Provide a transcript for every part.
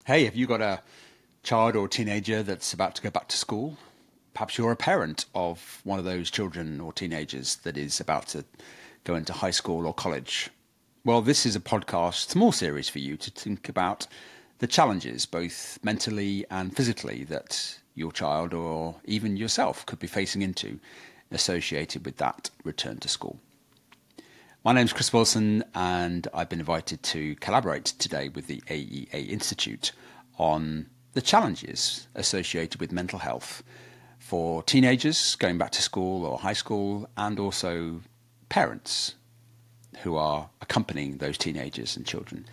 Hey, have you got a child or teenager that's about to go back to school? Perhaps you're a parent of one of those children or teenagers that is about to go into high school or college. Well, this is a podcast, small series for you to think about the challenges, both mentally and physically, that your child or even yourself could be facing into associated with that return to school. My name is Chris Wilson, and I've been invited to collaborate today with the AEA Institute on the challenges associated with mental health for teenagers going back to school or high school, and also parents who are accompanying those teenagers and children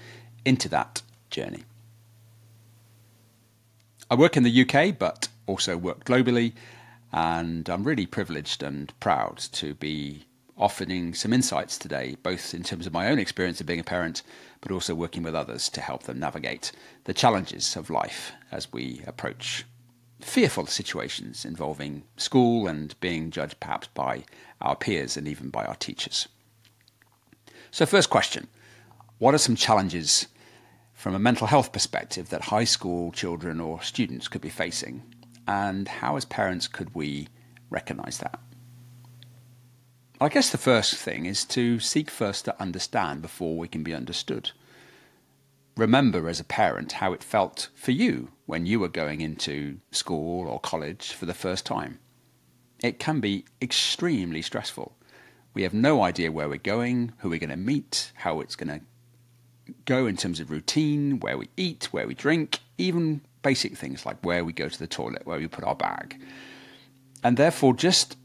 into that journey. I work in the UK, but also work globally, and I'm really privileged and proud to be offering some insights today, both in terms of my own experience of being a parent, but also working with others to help them navigate the challenges of life as we approach fearful situations involving school and being judged perhaps by our peers and even by our teachers. So first question, what are some challenges from a mental health perspective that high school children or students could be facing, and how as parents could we recognise that? I guess the first thing is to seek first to understand before we can be understood. Remember as a parent how it felt for you when you were going into school or college for the first time. It can be extremely stressful. We have no idea where we're going, who we're going to meet, how it's going to go in terms of routine, where we eat, where we drink, even basic things like where we go to the toilet, where we put our bag. And therefore just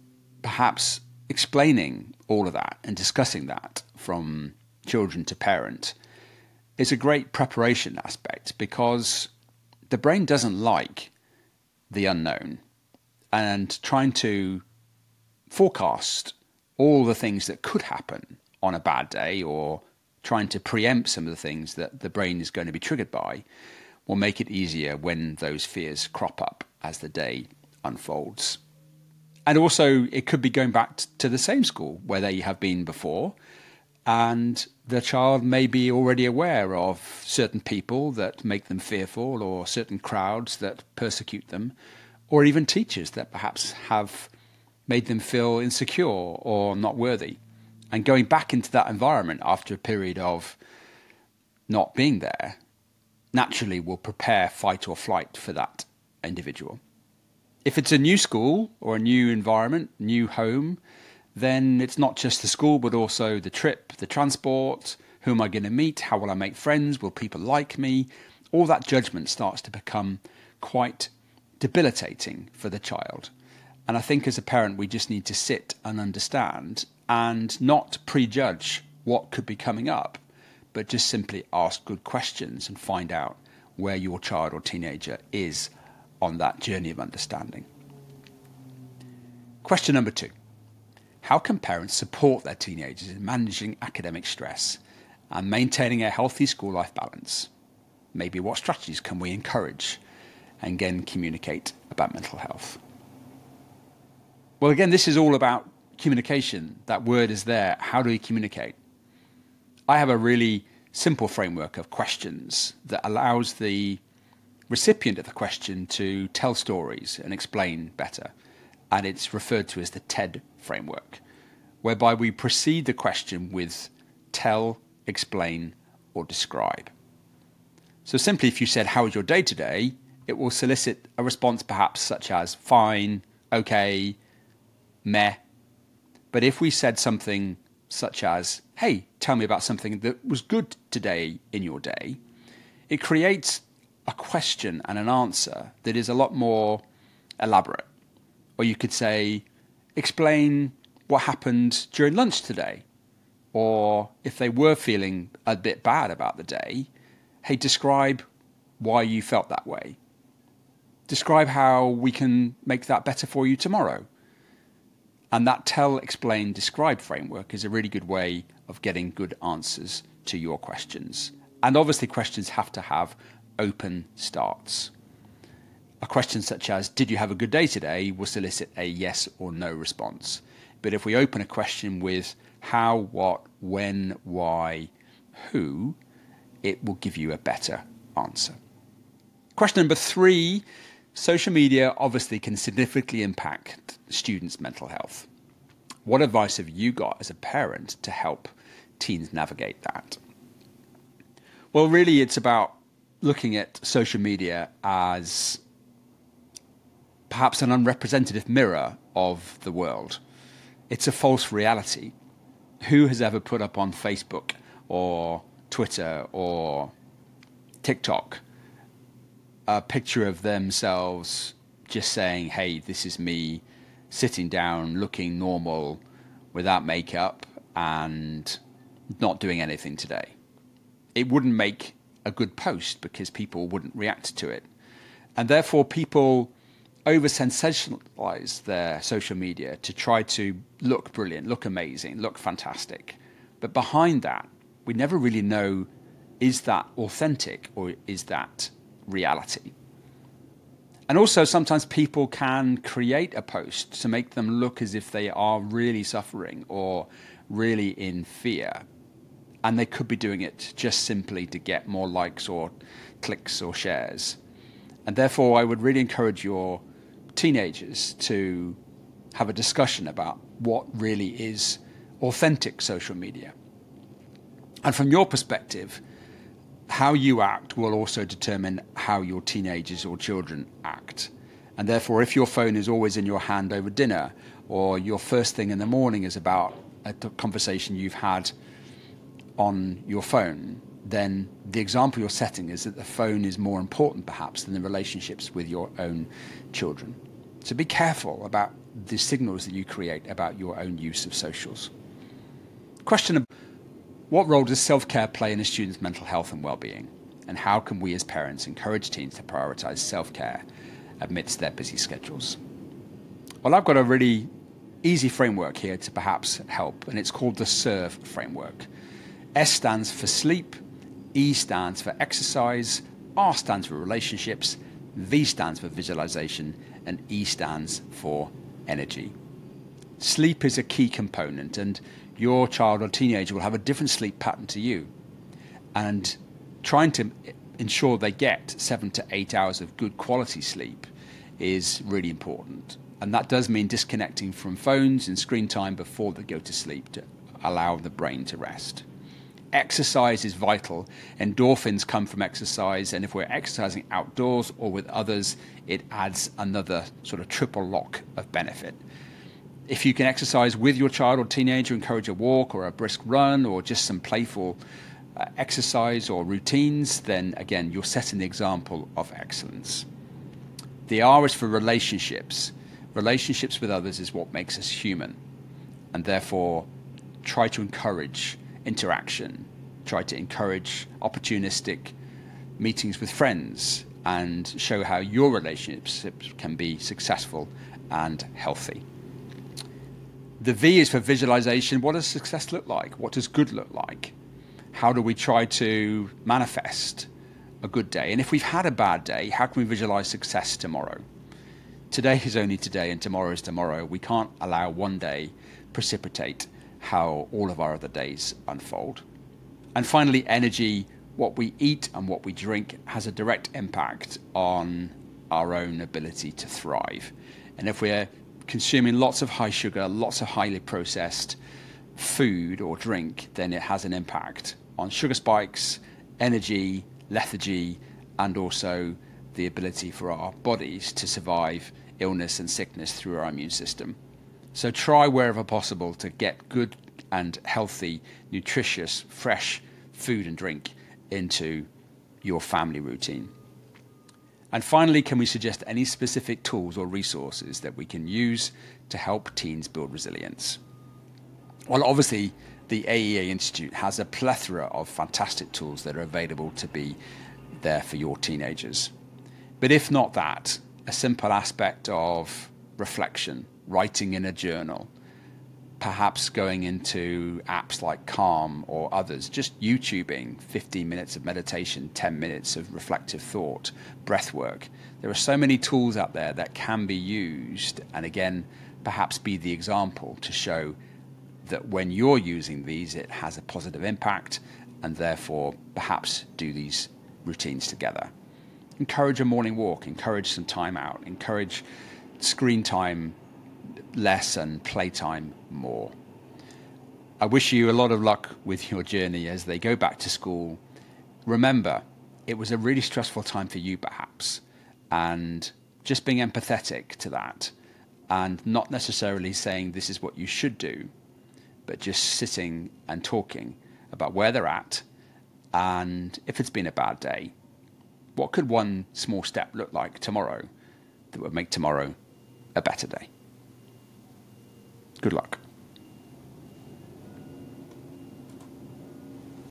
perhaps explaining all of that and discussing that from children to parent is a great preparation aspect, because the brain doesn't like the unknown, and trying to forecast all the things that could happen on a bad day or trying to preempt some of the things that the brain is going to be triggered by will make it easier when those fears crop up as the day unfolds. And also, it could be going back to the same school where they have been before, and the child may be already aware of certain people that make them fearful, or certain crowds that persecute them, or even teachers that perhaps have made them feel insecure or not worthy. And going back into that environment after a period of not being there naturally will prepare fight or flight for that individual. If it's a new school or a new environment, new home, then it's not just the school, but also the trip, the transport, who am I going to meet, how will I make friends, will people like me? All that judgment starts to become quite debilitating for the child. And I think as a parent, we just need to sit and understand and not prejudge what could be coming up, but just simply ask good questions and find out where your child or teenager is on that journey of understanding. Question number 2. How can parents support their teenagers in managing academic stress and maintaining a healthy school life balance? Maybe what strategies can we encourage and again communicate about mental health? Well, again, this is all about communication. That word is there. How do we communicate? I have a really simple framework of questions that allows the recipient of the question to tell stories and explain better. And it's referred to as the TED framework, whereby we precede the question with tell, explain, or describe. So simply if you said, how was your day today? It will solicit a response perhaps such as fine, okay, meh. But if we said something such as, hey, tell me about something that was good today in your day, it creates a question and an answer that is a lot more elaborate. Or you could say, explain what happened during lunch today. Or if they were feeling a bit bad about the day, hey, describe why you felt that way. Describe how we can make that better for you tomorrow. And that tell, explain, describe framework is a really good way of getting good answers to your questions. And obviously questions have to have open starts. A question such as, did you have a good day today, will solicit a yes or no response. But if we open a question with how, what, when, why, who, it will give you a better answer. Question number 3, social media obviously can significantly impact students' mental health. What advice have you got as a parent to help teens navigate that? Well, really, it's about looking at social media as perhaps an unrepresentative mirror of the world. It's a false reality. Who has ever put up on Facebook or Twitter or TikTok a picture of themselves just saying, hey, this is me sitting down, looking normal, without makeup and not doing anything today? It wouldn't make a good post because people wouldn't react to it. And therefore people over-sensationalize their social media to try to look brilliant, look amazing, look fantastic. But behind that, we never really know, is that authentic or is that reality? And also sometimes people can create a post to make them look as if they are really suffering or really in fear. And they could be doing it just simply to get more likes or clicks or shares. And therefore, I would really encourage your teenagers to have a discussion about what really is authentic social media. And from your perspective, how you act will also determine how your teenagers or children act. And therefore, if your phone is always in your hand over dinner, or your first thing in the morning is about a conversation you've had on your phone, then the example you're setting is that the phone is more important perhaps than the relationships with your own children. So be careful about the signals that you create about your own use of socials. Question: what role does self-care play in a student's mental health and well-being? And how can we as parents encourage teens to prioritize self-care amidst their busy schedules? Well, I've got a really easy framework here to perhaps help, and it's called the SERVE framework. S stands for sleep, E stands for exercise, R stands for relationships, V stands for visualization, and E stands for energy. Sleep is a key component, and your child or teenager will have a different sleep pattern to you. And trying to ensure they get 7 to 8 hours of good quality sleep is really important. And that does mean disconnecting from phones and screen time before they go to sleep to allow the brain to rest. Exercise is vital. Endorphins come from exercise, and if we're exercising outdoors or with others, it adds another sort of triple lock of benefit. If you can exercise with your child or teenager, encourage a walk or a brisk run or just some playful exercise or routines, then again, you're setting the example of excellence. The R is for relationships. Relationships with others is what makes us human, and therefore try to encourage interaction, try to encourage opportunistic meetings with friends, and show how your relationships can be successful and healthy. The V is for visualization. What does success look like? What does good look like? How do we try to manifest a good day? And if we've had a bad day, how can we visualize success tomorrow? Today is only today and tomorrow is tomorrow. We can't allow one day precipitate how all of our other days unfold. And finally, energy. What we eat and what we drink has a direct impact on our own ability to thrive. And if we're consuming lots of high sugar, lots of highly processed food or drink, then it has an impact on sugar spikes, energy, lethargy, and also the ability for our bodies to survive illness and sickness through our immune system. So try wherever possible to get good and healthy, nutritious, fresh food and drink into your family routine. And finally, can we suggest any specific tools or resources that we can use to help teens build resilience? Well, obviously, the AEA Institute has a plethora of fantastic tools that are available to be there for your teenagers. But if not that, a simple aspect of reflection, writing in a journal, perhaps going into apps like Calm or others, just YouTubing 15 minutes of meditation, 10 minutes of reflective thought, breath work. There are so many tools out there that can be used, and again, perhaps be the example to show that when you're using these, it has a positive impact, and therefore perhaps do these routines together. encourage a morning walk, encourage some time out, encourage screen time less and playtime more. I wish you a lot of luck with your journey as they go back to school. Remember, it was a really stressful time for you perhaps, and just being empathetic to that and not necessarily saying this is what you should do, but just sitting and talking about where they're at, and if it's been a bad day, what could one small step look like tomorrow that would make tomorrow a better day? Good luck.